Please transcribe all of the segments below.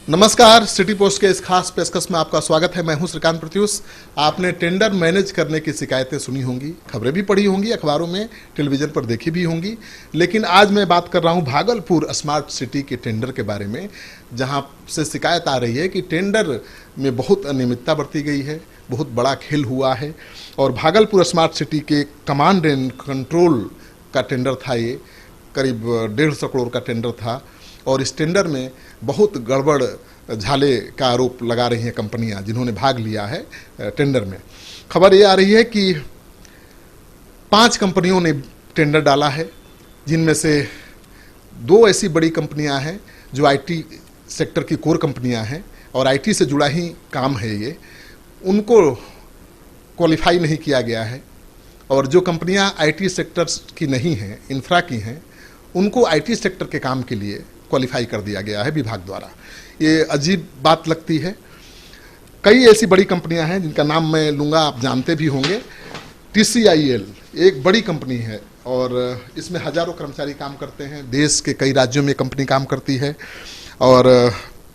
नमस्कार, city post के इस खास पेशकश में आपका स्वागत है। मैं हूं श्रीकांत प्रत्युष। आपने टेंडर मैनेज करने की शिकायतें सुनी होंगी, खबरें भी पढ़ी होंगी, अखबारों में, टेलीविजन पर देखी भी होंगी। लेकिन आज मैं बात कर रहा हूं भागलपुर स्मार्ट सिटी के टेंडर के बारे में, जहां से शिकायत आ रही है कि टेंडर में बहुत अनियमितता बरती गई है, बहुत बड़ा खेल हुआ है। और भागलपुर स्मार्ट सिटी के कमांड एंड कंट्रोल का टेंडर था, ये करीब 150 करोड़ का टेंडर था। और इस टेंडर में बहुत गड़बड़ झाले का आरोप लगा रही हैं कंपनियां जिन्होंने भाग लिया है टेंडर में। खबर ये आ रही है कि 5 कंपनियों ने टेंडर डाला है, जिनमें से 2 ऐसी बड़ी कंपनियां हैं जो आईटी सेक्टर की कोर कंपनियां हैं और आईटी से जुड़ा ही काम है ये, उनको क्वालिफाई नहीं किया गया है। और जो कंपनियां आईटी सेक्टर की नहीं हैं, इंफ्रा की हैं, उनको आईटी सेक्टर के काम के लिए क्वालिफाई कर दिया गया है विभाग द्वारा। ये अजीब बात लगती है। कई ऐसी बड़ी कंपनियां हैं जिनका नाम मैं लूँगा, आप जानते भी होंगे। TCIL एक बड़ी कंपनी है और इसमें हजारों कर्मचारी काम करते हैं। देश के कई राज्यों में कंपनी काम करती है और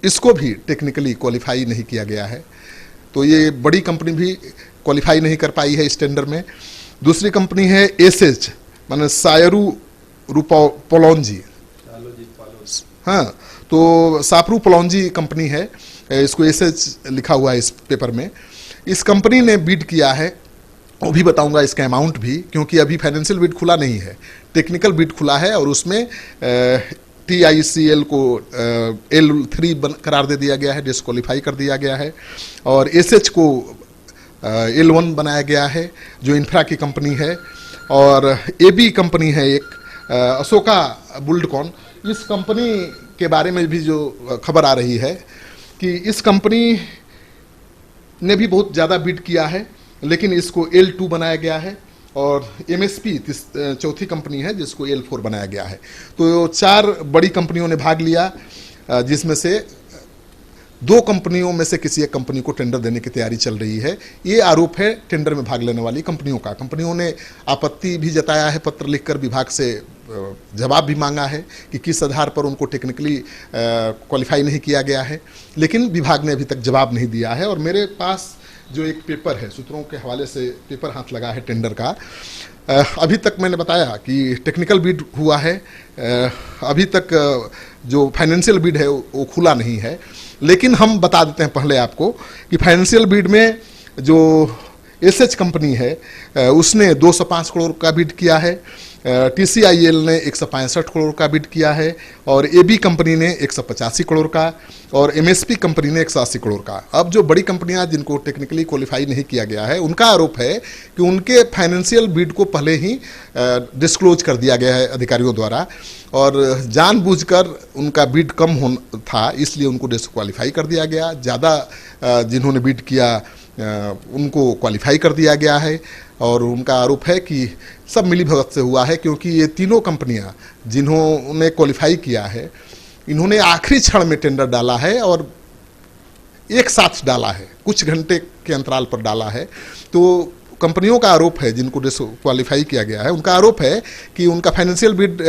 इसको भी टेक्निकली क्वालिफाई नहीं किया गया है। तो ये बड़ी कंपनी भी क्वालिफाई नहीं कर पाई है इस टेंडर में। दूसरी कंपनी है एसएच, माने सायरू रूपोलॉन्जी, हाँ, तो सापरू पोलॉन्जी कंपनी है, इसको एसएच लिखा हुआ है इस पेपर में। इस कंपनी ने बिड किया है, वो भी बताऊंगा इसका अमाउंट भी, क्योंकि अभी फाइनेंशियल बिड खुला नहीं है, टेक्निकल बिड खुला है। और उसमें TICL को L3 करार दे दिया गया है, डिस्क्वालीफाई कर दिया गया है। और एसएच को L1 बनाया गया है, जो इंफ्रा की कंपनी है। और AB कंपनी है एक, अशोका बुल्डकॉन। इस कंपनी के बारे में भी जो खबर आ रही है कि इस कंपनी ने भी बहुत ज़्यादा बिड किया है, लेकिन इसको L2 बनाया गया है। और MSP चौथी कंपनी है जिसको L4 बनाया गया है। तो 4 बड़ी कंपनियों ने भाग लिया, जिसमें से 2 कंपनियों में से किसी एक कंपनी को टेंडर देने की तैयारी चल रही है। ये आरोप है टेंडर में भाग लेने वाली कंपनियों का। कंपनियों ने आपत्ति भी जताया है, पत्र लिखकर विभाग से जवाब भी मांगा है कि किस आधार पर उनको टेक्निकली क्वालिफाई नहीं किया गया है, लेकिन विभाग ने अभी तक जवाब नहीं दिया है। और मेरे पास जो एक पेपर है, सूत्रों के हवाले से पेपर हाथ लगा है टेंडर का, अभी तक मैंने बताया कि टेक्निकल बिड हुआ है, अभी तक जो फाइनेंशियल बिड है वो खुला नहीं है। लेकिन हम बता देते हैं पहले आपको कि फाइनेंशियल बिड में जो एसएच कंपनी है उसने 205 करोड़ का बिड किया है, TCIL ने 165 करोड़ का बिड किया है, और AB कंपनी ने 185 करोड़ का, और MSP कंपनी ने 180 करोड़ का। अब जो बड़ी कंपनियां जिनको टेक्निकली क्वालिफाई नहीं किया गया है, उनका आरोप है कि उनके फाइनेंशियल बिड को पहले ही डिस्क्लोज कर दिया गया है अधिकारियों द्वारा, और जानबूझकर उनका बिड कम था, इसलिए उनको डिस्क्वालीफाई कर दिया गया। ज़्यादा जिन्होंने बिड किया उनको क्वालिफाई कर दिया गया है। और उनका आरोप है कि सब मिलीभगत से हुआ है, क्योंकि ये तीनों कंपनियां जिन्होंने क्वालिफाई किया है, इन्होंने आखिरी क्षण में टेंडर डाला है और एक साथ डाला है, कुछ घंटे के अंतराल पर डाला है। तो कंपनियों का आरोप है, जिनको डिस्क्वालीफाई किया गया है, उनका आरोप है कि उनका फाइनेंशियल बिड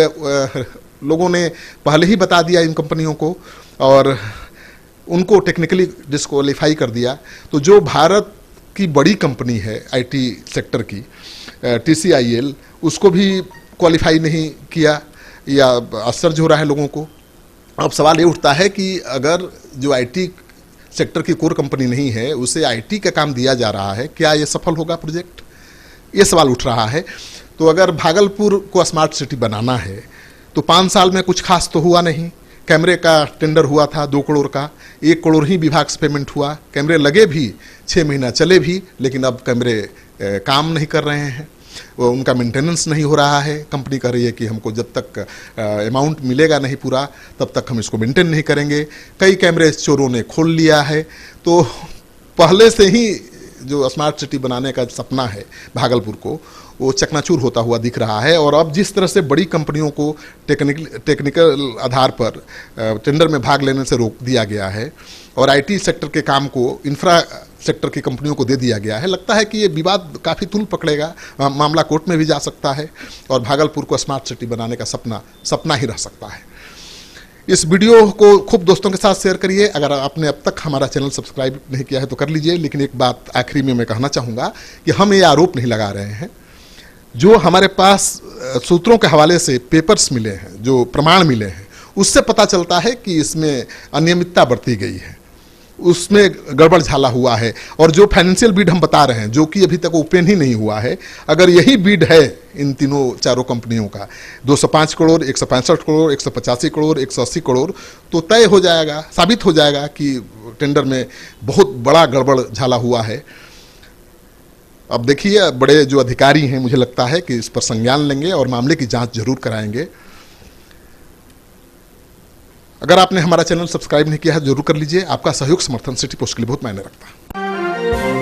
लोगों ने पहले ही बता दिया इन कंपनियों को और उनको टेक्निकली डिस्क्वालीफाई कर दिया। तो जो भारत की बड़ी कंपनी है आईटी सेक्टर की, TCIL, उसको भी क्वालिफाई नहीं किया, या आश्चर्य हो रहा है लोगों को। अब सवाल ये उठता है कि अगर जो आईटी सेक्टर की कोर कंपनी नहीं है, उसे आईटी का काम दिया जा रहा है, क्या ये सफल होगा प्रोजेक्ट? ये सवाल उठ रहा है। तो अगर भागलपुर को स्मार्ट सिटी बनाना है तो 5 साल में कुछ खास तो हुआ नहीं। कैमरे का टेंडर हुआ था 2 करोड़ का, 1 करोड़ ही विभाग से पेमेंट हुआ। कैमरे लगे भी, 6 महीना चले भी, लेकिन अब कैमरे काम नहीं कर रहे हैं, उनका मेंटेनेंस नहीं हो रहा है। कंपनी कह रही है कि हमको जब तक अमाउंट मिलेगा नहीं पूरा, तब तक हम इसको मेंटेन नहीं करेंगे। कई कैमरे चोरों ने खोल लिया है। तो पहले से ही जो स्मार्ट सिटी बनाने का सपना है भागलपुर को, वो चकनाचूर होता हुआ दिख रहा है। और अब जिस तरह से बड़ी कंपनियों को टेक्निकल आधार पर टेंडर में भाग लेने से रोक दिया गया है और आईटी सेक्टर के काम को इंफ्रा सेक्टर की कंपनियों को दे दिया गया है, लगता है कि ये विवाद काफ़ी तूल पकड़ेगा, मामला कोर्ट में भी जा सकता है और भागलपुर को स्मार्ट सिटी बनाने का सपना ही रह सकता है। इस वीडियो को खूब दोस्तों के साथ शेयर करिए। अगर आपने अब तक हमारा चैनल सब्सक्राइब नहीं किया है तो कर लीजिए। लेकिन एक बात आखिरी में मैं कहना चाहूँगा कि हम ये आरोप नहीं लगा रहे हैं। जो हमारे पास सूत्रों के हवाले से पेपर्स मिले हैं, जो प्रमाण मिले हैं, उससे पता चलता है कि इसमें अनियमितता बरती गई है, उसमें गड़बड़ झाला हुआ है। और जो फाइनेंशियल बीड हम बता रहे हैं, जो कि अभी तक ओपन ही नहीं हुआ है, अगर यही बीड है इन तीनों चारों कंपनियों का 205 करोड़, 165 करोड़, 185 करोड़, 180 करोड़, तो तय हो जाएगा, साबित हो जाएगा कि टेंडर में बहुत बड़ा गड़बड़ झाला हुआ है। अब देखिए, बड़े जो अधिकारी हैं मुझे लगता है कि इस पर संज्ञान लेंगे और मामले की जांच जरूर कराएंगे। अगर आपने हमारा चैनल सब्सक्राइब नहीं किया है जरूर कर लीजिए। आपका सहयोग समर्थन सिटी पोस्ट के लिए बहुत मायने रखता है।